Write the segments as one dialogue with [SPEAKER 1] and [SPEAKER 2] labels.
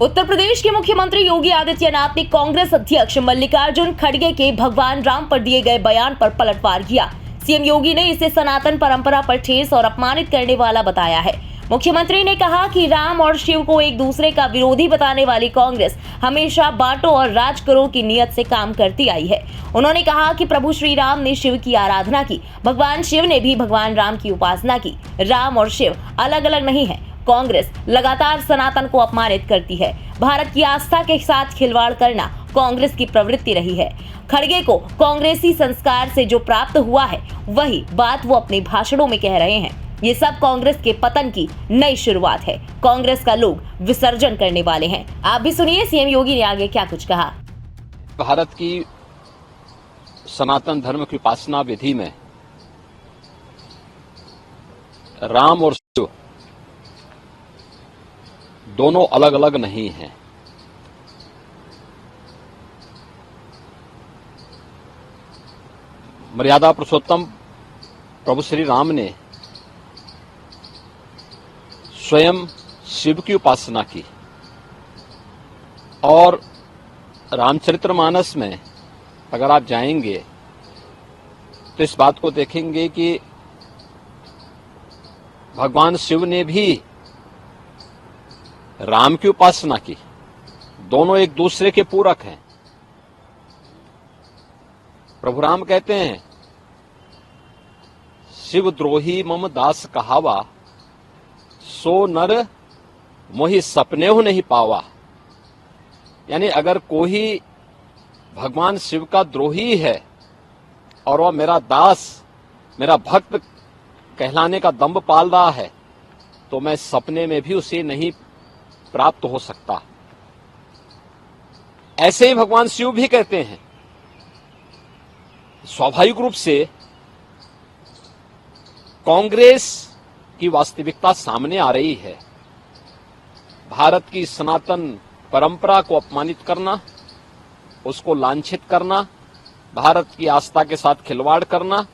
[SPEAKER 1] उत्तर प्रदेश के मुख्यमंत्री योगी आदित्यनाथ ने कांग्रेस अध्यक्ष मल्लिकार्जुन खड़गे के भगवान राम पर दिए गए बयान पर पलटवार किया। सीएम योगी ने इसे सनातन परंपरा पर ठेस और अपमानित करने वाला बताया है। मुख्यमंत्री ने कहा कि राम और शिव को एक दूसरे का विरोधी बताने वाली कांग्रेस हमेशा बांटो और राज करो की नीयत से काम करती आई है। उन्होंने कहा कि प्रभु श्री राम ने शिव की आराधना की, भगवान शिव ने भी भगवान राम की उपासना की। राम और शिव अलग अलग नहीं है। कांग्रेस लगातार सनातन को अपमानित करती है। भारत की आस्था के साथ खिलवाड़ करना कांग्रेस की प्रवृत्ति रही है। खड़गे को कांग्रेसी संस्कार से जो प्राप्त हुआ है वही बात वो अपने भाषणों में कह रहे हैं। ये सब कांग्रेस के पतन की नई शुरुआत है। कांग्रेस का लोग विसर्जन करने वाले हैं। आप भी सुनिए सीएम योगी ने आगे क्या कुछ कहा।
[SPEAKER 2] भारत की सनातन धर्म की उपासना विधि में राम और शिव दोनों अलग अलग नहीं हैं। मर्यादा पुरुषोत्तम प्रभु श्री राम ने स्वयं शिव की उपासना की और रामचरितमानस में अगर आप जाएंगे तो इस बात को देखेंगे कि भगवान शिव ने भी राम की उपासना की। दोनों एक दूसरे के पूरक हैं। प्रभु राम कहते हैं, शिव द्रोही मम दास कहावा, सो नर मोहि सपनेहु नहीं पावा। यानी अगर कोई भगवान शिव का द्रोही है और वह मेरा दास, मेरा भक्त कहलाने का दंभ पाल रहा है तो मैं सपने में भी उसे नहीं प्राप्त हो सकता। ऐसे ही भगवान शिव भी कहते हैं। स्वाभाविक रूप से कांग्रेस की वास्तविकता सामने आ रही है। भारत की सनातन परंपरा को अपमानित करना, उसको लांछित करना, भारत की आस्था के साथ खिलवाड़ करना,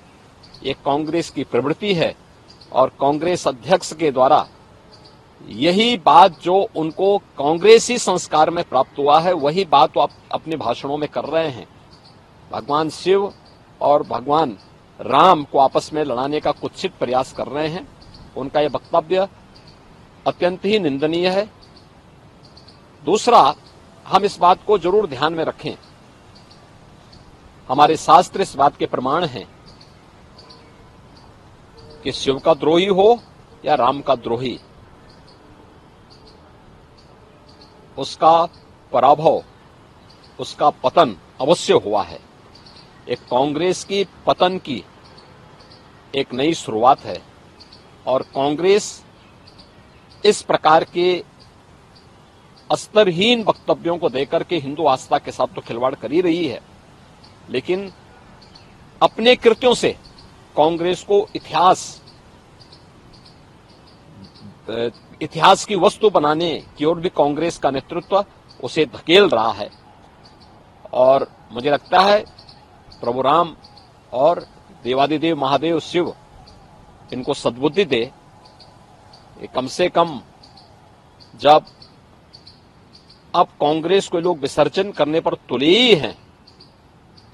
[SPEAKER 2] ये कांग्रेस की प्रवृत्ति है। और कांग्रेस अध्यक्ष के द्वारा यही बात जो उनको कांग्रेसी संस्कार में प्राप्त हुआ है वही बात वो अपने भाषणों में कर रहे हैं। भगवान शिव और भगवान राम को आपस में लड़ाने का कुत्सित प्रयास कर रहे हैं। उनका यह वक्तव्य अत्यंत ही निंदनीय है। दूसरा, हम इस बात को जरूर ध्यान में रखें, हमारे शास्त्र इस बात के प्रमाण हैं कि शिव का द्रोही हो या राम का द्रोही, उसका पराभव, उसका पतन अवश्य हुआ है। एक कांग्रेस की पतन की एक नई शुरुआत है और कांग्रेस इस प्रकार के स्तरहीन वक्तव्यों को देकर के हिंदू आस्था के साथ तो खिलवाड़ कर ही रही है, लेकिन अपने कृत्यों से कांग्रेस को इतिहास की वस्तु बनाने की ओर भी कांग्रेस का नेतृत्व उसे धकेल रहा है। और मुझे लगता है प्रभु राम और देवादिदेव महादेव शिव इनको सद्बुद्धि दे। ये कम से कम जब अब कांग्रेस को लोग विसर्जन करने पर तुले ही हैं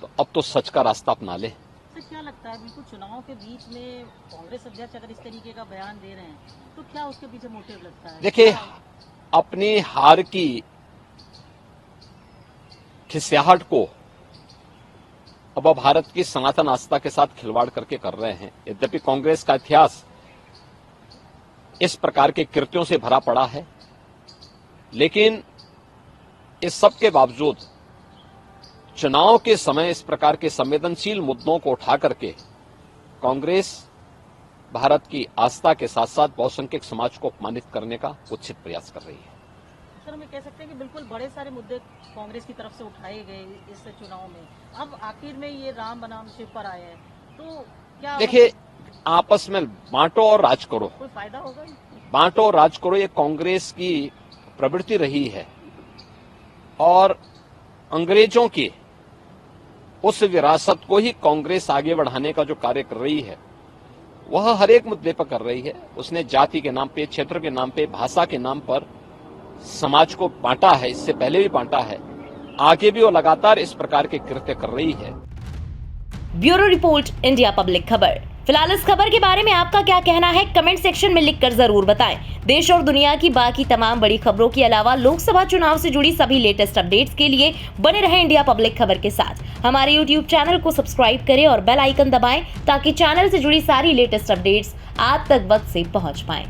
[SPEAKER 2] तो अब तो सच का रास्ता अपना ले।
[SPEAKER 3] क्या लगता है, बिल्कुल चुनाव के बीच में कांग्रेस अध्यक्ष अगर इस तरीके का बयान दे रहे हैं तो क्या उसके पीछे मोटिव लगता है?
[SPEAKER 2] देखिए, अपनी हार की खिसियाहट को अब भारत की सनातन आस्था के साथ खिलवाड़ करके कर रहे हैं। यद्यपि कांग्रेस का इतिहास इस प्रकार के कृत्यों से भरा पड़ा है, लेकिन इस सब के बावजूद चुनाव के समय इस प्रकार के संवेदनशील मुद्दों को उठा करके कांग्रेस भारत की आस्था के साथ साथ बहुसंख्यक समाज को अपमानित करने का कुत्सित प्रयास कर रही है।
[SPEAKER 3] सर, हम कह सकते हैं कि बिल्कुल बड़े सारे मुद्दे कांग्रेस की तरफ से उठाए गए इस चुनाव में, अब आखिर में ये राम बनाम शिव पर आए हैं, तो क्या
[SPEAKER 2] देखिए, आपस में बांटो और राज करो,
[SPEAKER 3] कोई फायदा होगा?
[SPEAKER 2] बांटो और राज करो, ये कांग्रेस की प्रवृत्ति रही है और अंग्रेजों की उस विरासत को ही कांग्रेस आगे बढ़ाने का जो कार्य कर रही है वह हर एक मुद्दे पर कर रही है। उसने जाति के नाम पे, क्षेत्र के नाम पे, भाषा के नाम पर समाज को बांटा है, इससे पहले भी बांटा है, आगे भी वो लगातार इस प्रकार के कृत्य कर रही है।
[SPEAKER 1] ब्यूरो रिपोर्ट, इंडिया पब्लिक खबर। फिलहाल इस खबर के बारे में आपका क्या कहना है, कमेंट सेक्शन में लिखकर जरूर बताएं। देश और दुनिया की बाकी तमाम बड़ी खबरों के अलावा लोकसभा चुनाव से जुड़ी सभी लेटेस्ट अपडेट्स के लिए बने रहें इंडिया पब्लिक खबर के साथ। हमारे YouTube चैनल को सब्सक्राइब करें और बेल आइकन दबाएं ताकि चैनल से जुड़ी सारी लेटेस्ट अपडेट्स आप तक वक्त से पहुंच पाएं।